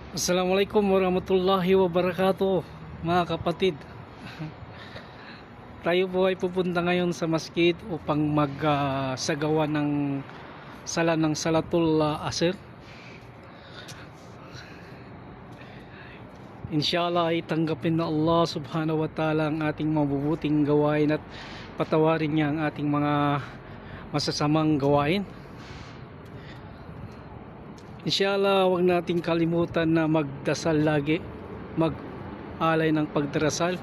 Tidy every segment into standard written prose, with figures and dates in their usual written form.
Assalamualaikum warahmatullahi wabarakatuh, mga kapatid. Tayo po ay pupunta ngayon sa masjid upang magsagawa ng sala ng Salatul Asr. Inshallah ay tanggapin na Allah subhanahu wa ta'ala ang ating mabubuting gawain at patawarin niya ang ating mga masasamang gawain. Inshallah, huwag nating kalimutan na magdasal lagi, mag-alay ng pagdarasal.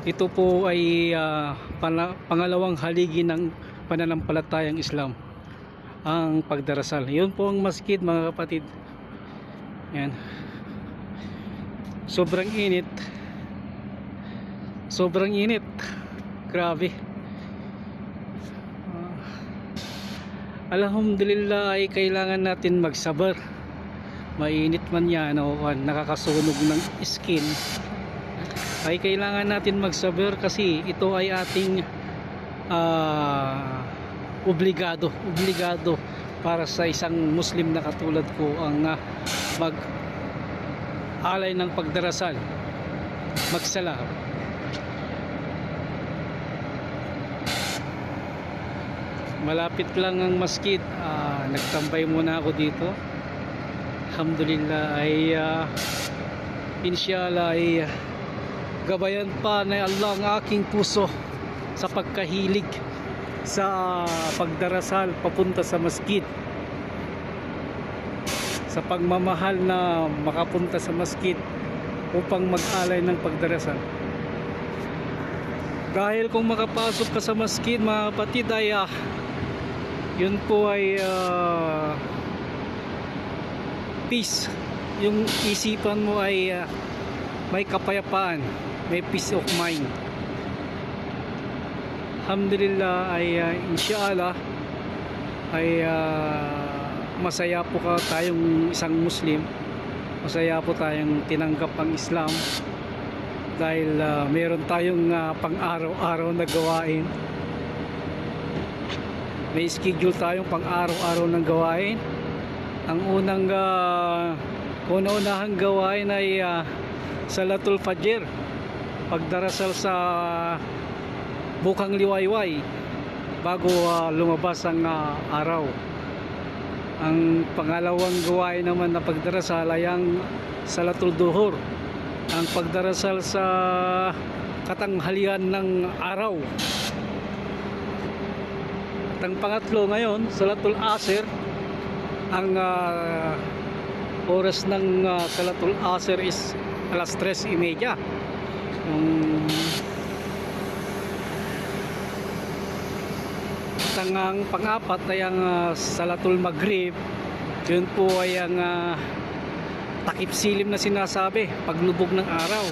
Ito po ay pangalawang haligi ng pananampalatayang Islam, ang pagdarasal. Yun po ang masjid, mga kapatid. Yan. Sobrang init. Sobrang init. Grabe. Alhamdulillah ay kailangan natin magsabar. Mainit man yan o nakakasunog ng skin, ay kailangan natin magsabar kasi ito ay ating obligado para sa isang Muslim na katulad ko ang mag-alay ng pagdarasal, magsala. Malapit lang ang masjid. Nagtambay muna ako dito. Alhamdulillah ay inshallah ay gabayan pa na Allah ang aking puso sa pagkahilig sa pagdarasal papunta sa masjid, sa pagmamahal na makapunta sa masjid upang mag-alay ng pagdarasal. Dahil kung makapasok ka sa masjid, mga kapatid, ay yun po ay peace. Yung isipan mo ay may kapayapaan, may peace of mind. Alhamdulillah ay inshallah ay masaya po tayong isang Muslim. Masaya po tayong tinanggap ang Islam dahil meron tayong pang-araw-araw na gawain. May schedule tayong pang-araw-araw ng gawain. Ang unang-unahang gawain ay Salatul Fajr, pagdarasal sa bukang liwayway bago lumabas ang araw. Ang pangalawang gawain naman na pagdarasal ay ang Salatul Duhur, ang pagdarasal sa katanghalian ng araw. At ang pangatlo ngayon, Salatul Asr. Ang oras ng Salatul Asr is alas 3:30. At ang pang-apat ay ang Salatul Maghrib. Yun po ay ang takip silim na sinasabi, paglubog ng araw.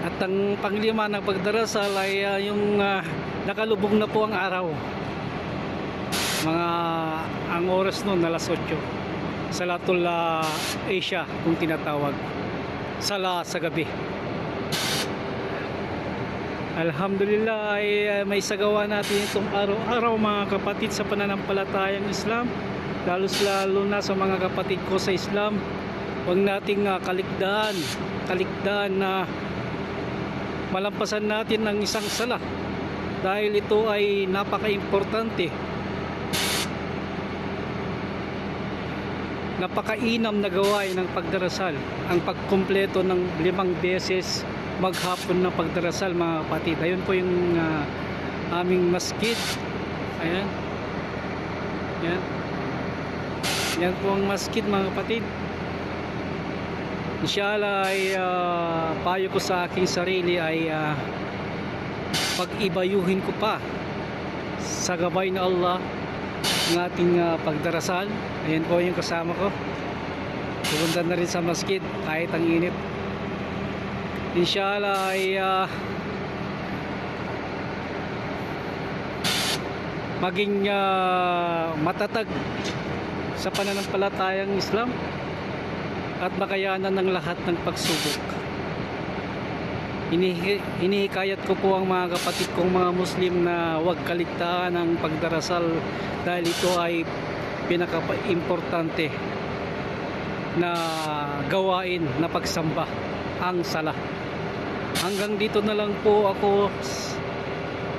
At ang panglima ng pagdarasal ay yung nakalubog na po ang araw. Ang oras noon alas 8. Salatul Isha kung tinatawag. Sala sa gabi. Alhamdulillah ay may sagawa natin itong araw-araw, mga kapatid, sa pananampalatayang Islam. Lalo na sa mga kapatid ko sa Islam, huwag nating kaligdaan na malampasan natin ng isang sala, dahil ito ay napaka-importante, napakainam na gawain ng pagdarasal, ang pagkumpleto ng 5 beses maghapon ng pagdarasal, mga kapatid. Ayun po yung aming masjid. Ayan. Yan po ang masjid, mga kapatid. Inshallah ay payo ko sa aking sarili ay pag-ibayuhin ko pa sa gabay na Allah ng ating pagdarasal. Ayan po yung kasama ko. Pupunta na rin sa masjid kahit ang init. Inshallah ay maging matatag sa pananampalatayang Islam at makayanan ng lahat ng pagsubok. Hinihikayat ko po ang mga kapatid kong mga Muslim na huwag kaligtaan ang pagdarasal, dahil ito ay pinaka-importante na gawain na pagsamba ang sala. Hanggang dito na lang po ako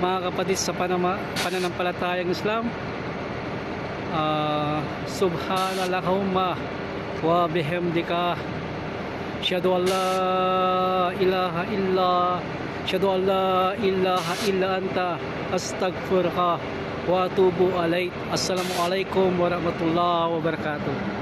mga kapatid sa pananampalatayang Islam. Subhanallahumma wa bihamdika syadu an la ilaha illa anta astaghfiruka wa atubu alaik. Assalamualaikum warahmatullahi wabarakatuh.